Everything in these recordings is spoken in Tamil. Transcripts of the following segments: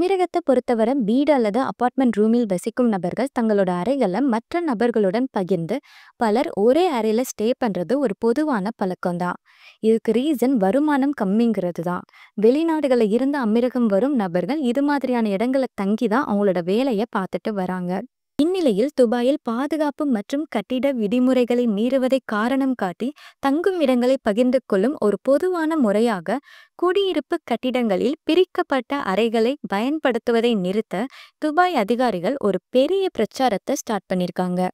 அமீரகத்தை பொறுத்தவரை வீடு அல்லது அபார்ட்மெண்ட் ரூமில் வசிக்கும் நபர்கள் தங்களோட அறைகளை மற்ற நபர்களுடன் பகிர்ந்து பலர் ஒரே அறையில ஸ்டே பண்றது ஒரு பொதுவான பழக்கம்தான். இதுக்கு ரீசன் வருமானம் கம்மிங்கிறது தான். வெளிநாடுகளில் இருந்து அமீரகம் வரும் நபர்கள் இது மாதிரியான இடங்களை தங்கி தான் அவங்களோட வேலையை பார்த்துட்டு வராங்க. இந்நிலையில் துபாயில் பாதுகாப்பு மற்றும் கட்டிட விதிமுறைகளை மீறுவதை காரணம் காட்டி தங்கும் இடங்களை பகிர்ந்து கொள்ளும் ஒரு பொதுவான முறையாக குடியிருப்பு கட்டிடங்களில் பிரிக்கப்பட்ட அறைகளை பயன்படுத்துவதை நிறுத்த துபாய் அதிகாரிகள் ஒரு பெரிய பிரச்சாரத்தை ஸ்டார்ட் பண்ணியிருக்காங்க.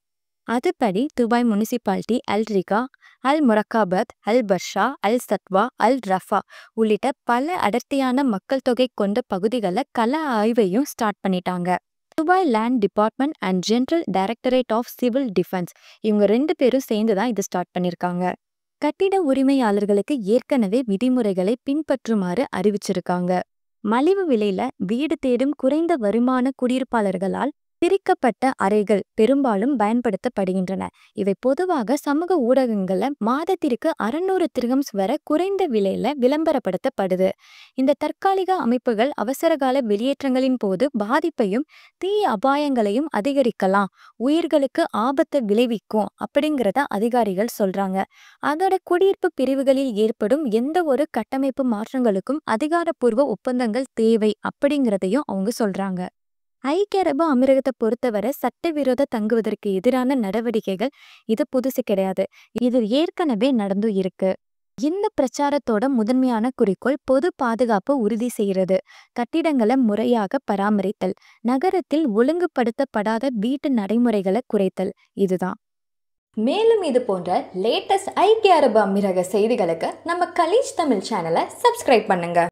அதுபடி Dubai municipality Al Rigga, Al Muraqqabat, Al Barsha, Al Satwa, Al Raffa உள்ளிட்ட பல அடர்த்தியான மக்கள் தொகை கொண்ட பகுதிகளில் கள ஆய்வையும் ஸ்டார்ட் பண்ணிட்டாங்க. Dubai land department and general directorate of civil defence இவங்க 2 பேரும் சேர்ந்து தான் இது ஸ்டார்ட் பண்ணியிருக்காங்க. கட்டிட உரிமையாளர்களுக்கு ஏற்கனவே விதிமுறைகளை பின்பற்றுமாறு அறிவிச்சிருக்காங்க. மலிவு விலையில வீடு தேடும் குறைந்த வருமான குடியிருப்பாளர்களால் பிரிக்கப்பட்ட அறைகள் பெரும்பாலும் பயன்படுத்தப்படுகின்றன. இவை பொதுவாக சமூக ஊடகங்கள்ல மாதத்திற்கு 600 திர்ஹம்ஸ் வரை குறைந்த விலையில விளம்பரப்படுத்தப்படுது. இந்த தற்காலிக அமைப்புகள் அவசரகால வெளியேற்றங்களின் போது பாதிப்பையும் தீ அபாயங்களையும் அதிகரிக்கலாம், உயிர்களுக்கு ஆபத்தை விளைவிக்கும் அப்படிங்கிறத அதிகாரிகள் சொல்றாங்க. அதோட குடியிருப்பு பிரிவுகளில் ஏற்படும் எந்த ஒரு கட்டமைப்பு மாற்றங்களுக்கும் அதிகாரப்பூர்வ ஒப்பந்தங்கள் தேவை அப்படிங்கிறதையும் அவங்க சொல்றாங்க. ஐக்கிய அரபு அமீரகத்தை பொறுத்தவரை சட்டவிரோத தங்குவதற்கு எதிரான நடவடிக்கைகள் இது புதுசு கிடையாது. இது ஏற்கனவே நடந்து இருக்கு. இந்த பிரச்சாரத்தோட முதன்மையான குறிக்கோள் பொது பாதுகாப்பு உறுதி செய்கிறது, கட்டிடங்களை முறையாக பராமரித்தல், நகரத்தில் ஒழுங்குபடுத்தப்படாத வீட்டு நடைமுறைகளை குறைத்தல். இதுதான். மேலும் இது போன்ற லேட்டஸ்ட் ஐக்கிய அரபு அமீரக செய்திகளுக்கு நம்ம கலீஜ் தமிழ் சேனலை சப்ஸ்கிரைப் பண்ணுங்க.